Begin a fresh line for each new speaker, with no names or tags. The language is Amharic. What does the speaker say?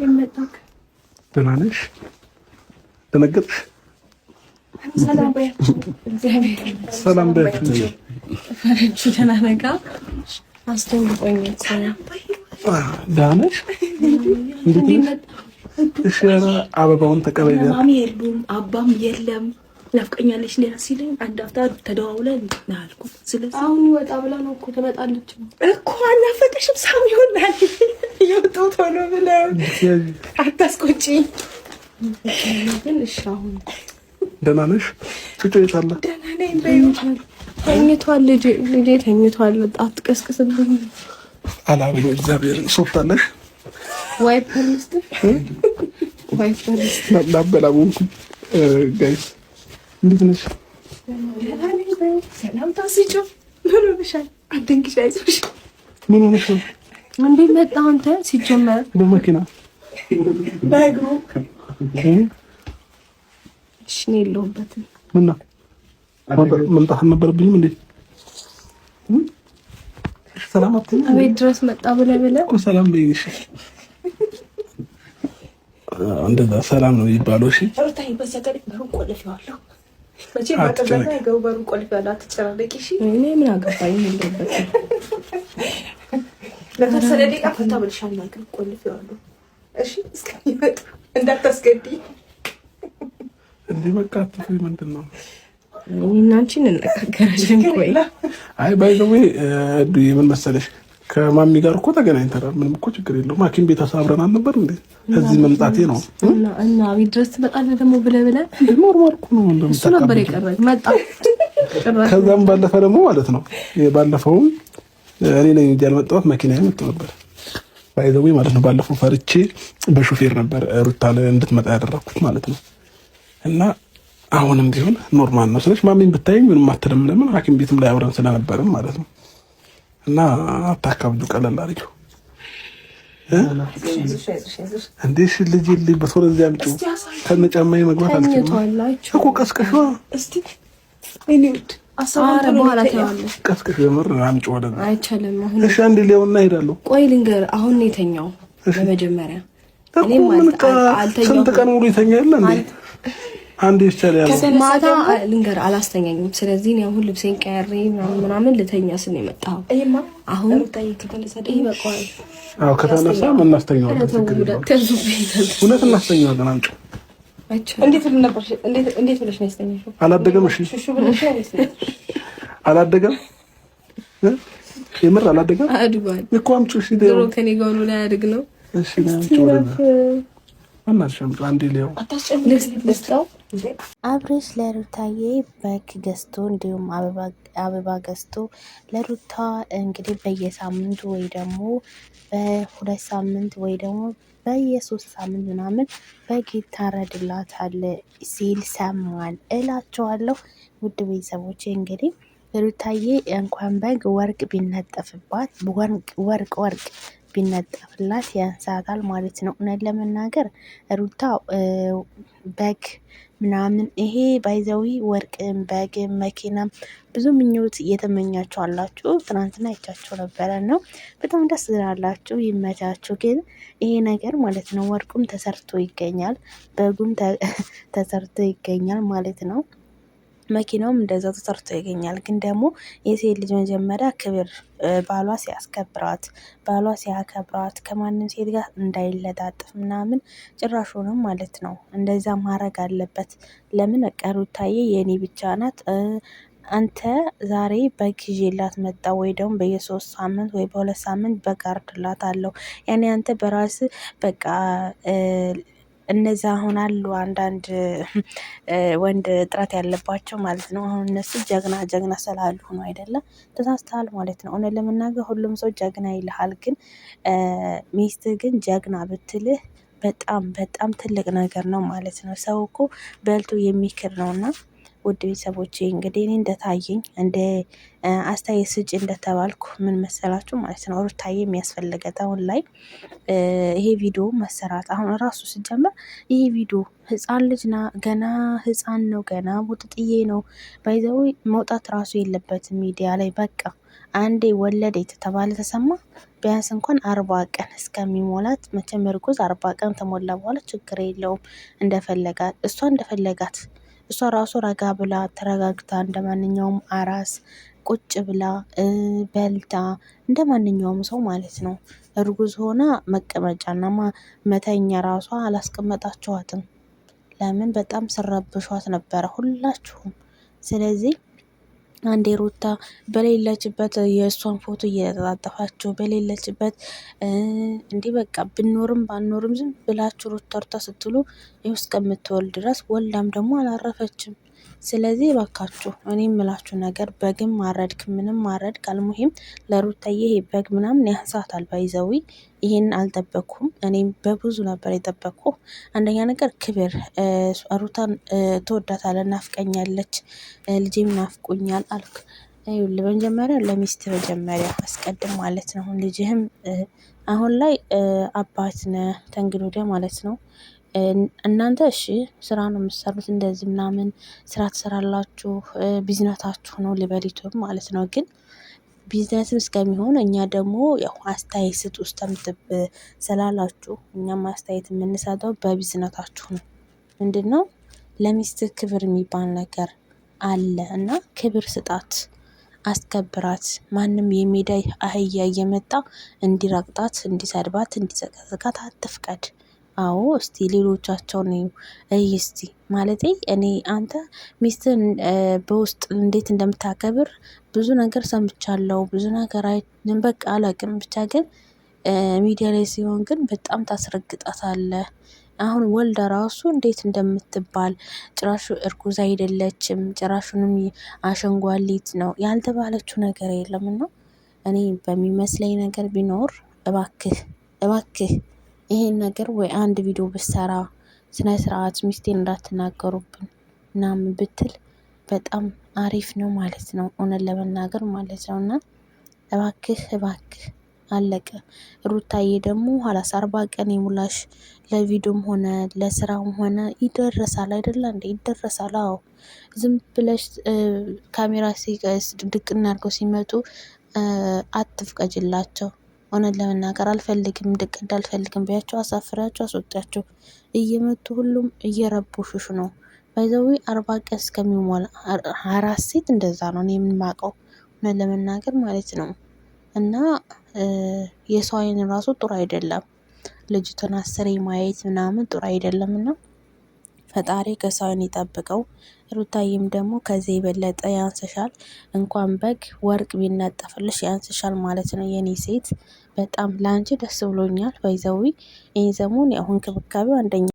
እንደመጣክ
ደህና ነሽ? ደነገጥሽ?
ሰላም በያችሁ። እግዚአብሔር
ሰላም በያችሁ።
ፈረንቹ ደህና ነጋ አስተውቆኝ ሰላም
ደህና ነሽ? እንዴት ነሽ? እሺ አበባውን ተቀበይ።
ማሚ የሉም አባም የለም። ናፍቀኛለች ሌላ ሲለኝ አንድ አፍታ ተደዋውለን ና አልኩት። ስለዚህ አሁን ወጣ ብላ ነው እኮ ትመጣለች እኮ አናፈቀሽም? ሳሚ ይሆናል ይወጣው ቶሎ ብለው አታስቆጪ። ግን እሺ አሁን
ደህና ነሽ? ጩጩ የታለ?
ደህና ነኝ። በይውታል ተኝቷል። ልጄ ተኝቷል። አትቀስቅስብኝ
አላበኝ። እግዚአብሔር ሶፍታለሽ
ዋይፐር ልስጥ ዋይፐር ልስጥ
ላበላቡን ጋይስ እንዴት ነሽ?
ሰላም ታስጩ ምን ሆነሻል? አትንኪሽ፣ አይዞሽ።
ምን ሆነሽ ነው?
እንዴት መጣ አንተ? ሲጀመር
በመኪና
በእግሩ እሺ ነው የለሁበትም።
ምነው መምጣት አልነበረብኝም እንዴ? ሰላም አትይም?
አቤት ድረስ መጣ ብለህ
እኮ ሰላም በይሽ። እንደዛ ሰላም ነው የሚባለው። እሺ
ሩታይ በሰከለ በሩን ቆልፌዋለሁ። መቼ ማጠበቃ ይገው በሩን ቆልፌዋለሁ። አትጨራለቂ። እሺ እኔ ምን አገባኝ እንደበት ለተሰለ ደቂቃ ፈታ ብልሻል ማለት ቆልፌዋለሁ። እሺ እስከሚመጣ እንዳታስገዲ
እንዴ። በቃ አትፈሪ። ምንድን ነው
እኔና አንቺ እንነጋገራለን። ቆይ
አይ ባይ ዘ ዌይ ምን መሰለሽ ከማሚ ጋር እኮ ተገናኝተናል። ምንም እኮ ችግር የለውም። ሐኪም ቤት አሳብረን አልነበር እንዴ? እዚህ መምጣቴ ነው
እና ቤት ድረስ ትመጣለህ ደግሞ ብለህ
ኖርማል እኮ ነው
እሱ ነበር የቀረኝ መጣ።
ከዛም ባለፈ ደግሞ ማለት ነው ባለፈውም እኔ ነኝ እንጂ ያልመጣሁት መኪናዬ መጥቶ ነበር ባይ ዘ ዌይ ማለት ነው። ባለፈው ፈርቼ በሹፌር ነበር ሩታን እንድትመጣ ያደረኩት ማለት ነው። እና አሁንም ቢሆን ኖርማል ነው። ስለዚህ ማሚን ብታይኝ ምንም አትልም። ለምን ሐኪም ቤትም ላይ አብረን ስለነበርን ማለት ነው። እና አታካብዱ፣ ቀለል አድርጊው እንዴ። እሺ ልጅ በሶለ እዚህ አምጪው ከነጫማዬ መግባት አልችልም እኮ። ቀስቀሽ
እስቲ እኔት አሳራ በኋላ ታያለሽ።
ቀስቀሽ የምር አምጪው ወደ
አይቻልም። አሁን
እሺ አንዴ ሊሆንና ሄዳለሁ።
ቆይ ልንገር፣ አሁን ነው የተኛው በመጀመሪያ።
እኔ ማለት አልተኛው። ስንት ቀን ሙሉ ይተኛል እንዴ? አንዴ ይቻላል።
ማታ ልንገር አላስተኛኝም። ስለዚህ ነው አሁን ልብሴን ቀያሬ ምናምን ልተኛ ስለ የመጣው። አሁን ሩታዬ ከተነሳ ይበቃዋል።
አዎ ከተነሳ እናስተኛዋለን። እውነት እናስተኛዋለን። አንቺ
እንዴት ብለሽ ነው ያስተኛሽው?
አላደገም። እሺ አላደገም። የምር አላደገም።
አድጓል
እኮ አምጪው። እሺ
ድሮ ከኔ ጋር ነው ላይ አድግ ነው።
እሺ አምጪው አንዴ ሊያው
አብሬሽ ለሩታዬ በግ ገዝቶ እንዲሁም አበባ ገዝቶ ለሩታ እንግዲህ በየሳምንቱ ወይ ደግሞ በሁለት ሳምንት ወይ ደግሞ በየሶስት ሳምንት ምናምን በግ ይታረድላታል ሲል ሰማን እላቸዋለሁ። ውድ ቤተሰቦቼ እንግዲህ ሩታዬ እንኳን በግ ወርቅ ቢነጠፍባት ወርቅ ቢነጠፍላት ያንሳታል ማለት ነው። እውነት ለመናገር ሩታ በግ ምናምን ይሄ ባይዘዊ ወርቅም በግም መኪናም ብዙ ምኞት እየተመኛችሁ አላችሁ። ትናንትና አይቻችሁ ነበረ ነው። በጣም ደስ ይላላችሁ፣ ይመቻችሁ። ግን ይሄ ነገር ማለት ነው ወርቁም ተሰርቶ ይገኛል፣ በጉም ተሰርቶ ይገኛል ማለት ነው። መኪናውም እንደዛ ተሰርቶ ይገኛል። ግን ደግሞ የሴት ልጅ መጀመሪያ ክብር ባሏ ሲያከብራት ከማንም ሴት ጋር እንዳይለጣጥፍ ምናምን ጭራሹንም ማለት ነው እንደዛ ማድረግ አለበት። ለምን ሩታዬ የኔ ብቻ ናት። አንተ ዛሬ በግ ይዤላት መጣ ወይ ደግሞ በየሶስት ሳምንት ወይ በሁለት ሳምንት በግ አርድላታለሁ። ያኔ አንተ በራስ በቃ እነዛ አሁን አሉ አንዳንድ ወንድ ጥረት ያለባቸው ማለት ነው። አሁን እነሱ ጀግና ስላሉ ነው አይደለም። ተሳስተሃል ማለት ነው። እውነት ለመናገር ሁሉም ሰው ጀግና ይልሃል። ግን ሚስት ግን ጀግና ብትልህ በጣም ትልቅ ነገር ነው ማለት ነው። ሰው እኮ በልቶ የሚክር ነውና ውድ ቤተሰቦቼ እንግዲህ እኔ እንደታየኝ እንደ አስተያየት ስጭ እንደተባልኩ ምን መሰላችሁ ማለት ነው ሩታዬ የሚያስፈልገት አሁን ላይ ይሄ ቪዲዮ መሰራት አሁን ራሱ ሲጀመር ይሄ ቪዲዮ ህፃን ልጅ ገና ህፃን ነው፣ ገና ቡጥጥዬ ነው። ባይዘው መውጣት ራሱ የለበትም ሚዲያ ላይ በቃ አንዴ ወለደ የተባለ ተሰማ ቢያንስ እንኳን 40 ቀን እስከሚሞላት መቼም እርጉዝ 40 ቀን ተሞላ በኋላ ችግር የለውም እንደፈለጋት እሷ ራሱ ረጋ ብላ ተረጋግታ እንደማንኛውም አራስ ቁጭ ብላ በልታ እንደማንኛውም ሰው ማለት ነው። እርጉዝ ሆና መቀመጫና መተኛ ራሷ አላስቀመጣችኋትም። ለምን በጣም ስረብሿት ነበረ ሁላችሁም። ስለዚህ አንዴ ሩታ በሌለችበት የእሷን ፎቶ እየተጣጠፋችሁ በሌለችበት እንዲህ በቃ ብኖርም ባኖርም ዝም ብላችሁ ሩታ ስትሉ እስከምትወልድ ድረስ ወልዳም ደግሞ አላረፈችም። ስለዚህ ባካችሁ እኔ የምላችሁ ነገር በግም ማረድክ ምንም ማረድክ አልሙሂም ለሩታዬ ይሄ በግ ምናምን ያንሳታል። ባይዘዊ ይሄን አልጠበኩም። እኔም በብዙ ነበር የጠበቅኩ። አንደኛ ነገር ክብር ሩታን ትወዳታለህ፣ ናፍቀኛለች፣ ልጄም ናፍቆኛል አልክ። መጀመሪያ ለሚስት መጀመሪያ አስቀድም ማለት ነው። ልጅህም አሁን ላይ አባት ነህ ተንግዶ ወዲያ ማለት ነው። እናንተ እሺ ስራ ነው የምትሰሩት እንደዚህ ምናምን ስራ ትሰራላችሁ፣ ቢዝነሳችሁ ነው ሊበሊቱም ማለት ነው። ግን ቢዝነስም እስከሚሆን እኛ ደግሞ ያው አስተያየት ስጡ ውስጥ ስላላችሁ እኛም አስተያየት የምንሰጠው በቢዝነሳችሁ ነው። ምንድነው ለሚስትህ ክብር የሚባል ነገር አለ እና ክብር ስጣት፣ አስከብራት። ማንም የሜዳ አህያ እየመጣ እንዲረግጣት፣ እንዲሰድባት፣ እንዲዘቀዝቃት አትፍቀድ። አዎ እስቲ ሌሎቻቸውን እስቲ ማለቴ እኔ አንተ ሚስትን በውስጥ እንዴት እንደምታከብር ብዙ ነገር ሰምቻለሁ። ብዙ ነገር በቃ አላውቅም። ብቻ ግን ሚዲያ ላይ ሲሆን ግን በጣም ታስረግጣታለህ። አሁን ወልዳ ራሱ እንዴት እንደምትባል ጭራሹ እርጉዝ አይደለችም። ጭራሹንም አሸንጓሊት ነው ያልተባለችው ነገር የለምና እኔ በሚመስለኝ ነገር ቢኖር እባክህ ይሄን ነገር ወይ አንድ ቪዲዮ ብሰራ ስነ ስርዓት ሚስቴን እንዳትናገሩብን ምናምን ብትል በጣም አሪፍ ነው ማለት ነው። እውነት ለመናገር ማለት ነው። እና እባክህ አለቀ። ሩታዬ ደግሞ ኋላስ 40 ቀን የሙላሽ ለቪዲዮም ሆነ ለስራም ሆነ ይደረሳል አይደለ እንዴ? ይደረሳል። አዎ ዝም ብለሽ ካሜራ ድቅና አድርገው ሲመጡ አትፍቀጅላቸው። እውነት ለመናገር አልፈልግም እንድቀዳ አልፈልግም ቢያቸው አሳፍራቸው አስወጣቸው። እየመጡ ሁሉም እየረቡሽሽ ነው። ባይዘዊ 40 ቀን እስከሚሞላ አራስ ሴት እንደዛ ነው እኔ የማውቀው እውነት ለመናገር ማለት ነው። እና የሰው አይን ራሱ ጥሩ አይደለም። ልጅቱን አስሬ ማየት ምናምን ጥሩ አይደለም እና ፈጣሪ ከሰው አይን ይጠብቀው። ሩታዬም ደግሞ ከዚህ የበለጠ ያንስሻል። እንኳን በግ ወርቅ ቢነጠፍልሽ ያንስሻል ማለት ነው የኔ ሴት። በጣም ላንቺ ደስ ብሎኛል። ባይዘዊ ይሄ ዘመን ያው እንክብካቤው አንደኛ